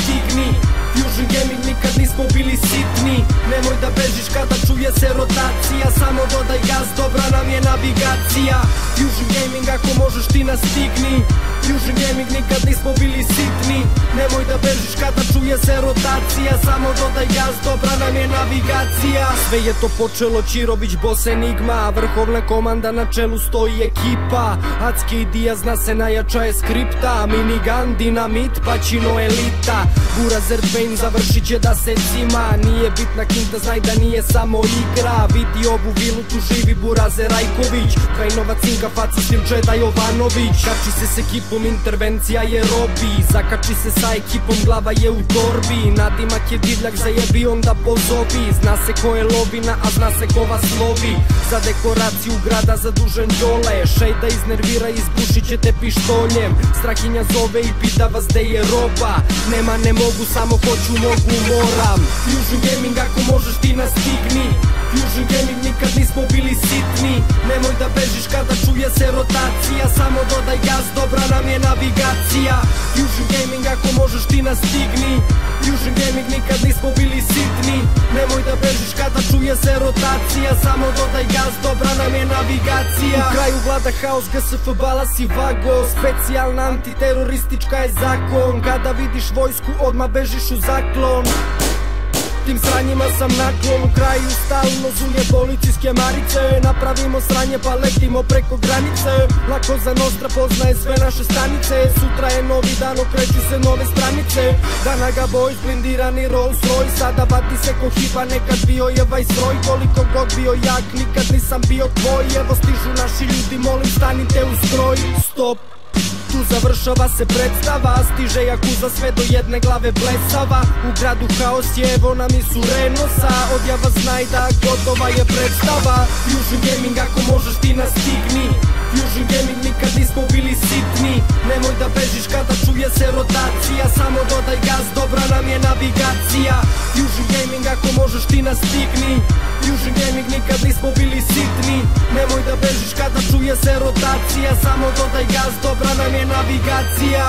stigni. Fusion Gaming, nikad nismo bili sitni. Nemoj da bežiš kada čuje se rotacija, samo dodaj gas, dobra nam je navigacija. Fusion Gaming, ako možeš ti nastigni. Fusion Gaming, nikad nismo bili sitni. Nemoj da bežiš kada čuje se rotacija, samo dodaj gas, dobra nam je navigacija. Sve je to počelo, Čirović, Boss Enigma, vrhovna komanda, na čelu stoji ekipa. Acki i Diaz, zna se, najjača je skripta. Minigun, dinamit, Pacino, elita. Burazer Dwayne završit će da se cima. Nije bitna kinta, znaj da nije samo igra. Vidi ovu vilu, tu živi Burazer Rajković. Dwayneova cinka, faca stil Džeda Jovanović. Kači se s ekipom, intervencija je Robi. Zakači se sa ekipom, glava je u torbi. Nadimak je divljak, zajebi onda pozovi. Zna se ko je lovina, a zna se ko vas lovi. Za dekoraciju grada zadužen Đole. Šejda iznervira, izbušit će te pištoljem. Strahinja zove i pita vas gde je roba. Nema, ne mogu, samo hoću, mogu, moram. Fusion Gaming, ako možeš ti nastigni. Fusion Gaming, nikad nismo bili sitni. Nemoj da bežiš kada čuje se rotacija, samo dodaj gas, dobra nam je navigacija. Fusion Gaming, ako možeš ti nastigni. Fusion Gaming, nikad nismo bili sitni. Nemoj da bežiš kada čuje se rotacija, samo dodaj gas, dobra nam je navigacija. U kraju vlada haos, GSF, balas i vago. Specijalna antiteroristička je zakon. Kada vidiš vojsku, odmah bežiš u zaklon. Tim sranjima sam naklon, u kraju stalno zulje policijske marice. Napravimo sranje pa letimo preko granice. Lako za Nostra, poznaje sve naše stanice. Sutra je novi dan, okreću se nove stranice. Danaga Boys, blindirani Rolls Royce. Sada vati se ko hipa, nekad bio je Viceroy. Koliko god bio jak, nikad nisam bio tvoj. Evo stižu naši ljudi, molim stanite u stroj. Stop, tu završava se predstava. Stiže Jakuza, sve do jedne glave blesava. U gradu haos je, evo nam i Surenosa. Odjava znaj da gotova je predstava. Fusion Gaming, ako možeš ti nastigni. Fusion Gaming, nikad nismo bili sitni. Nemoj da bežiš kada čuje se rotacija, samo dodaj gas, dobra nam je navigacija. Fusion Gaming, ako možeš ti nastigni. Fusion Gaming, nikad nismo bili sitni. Nemoj da bežiš kada čuje se rotacija, samo dodaj gas, dobra nam je navigacija.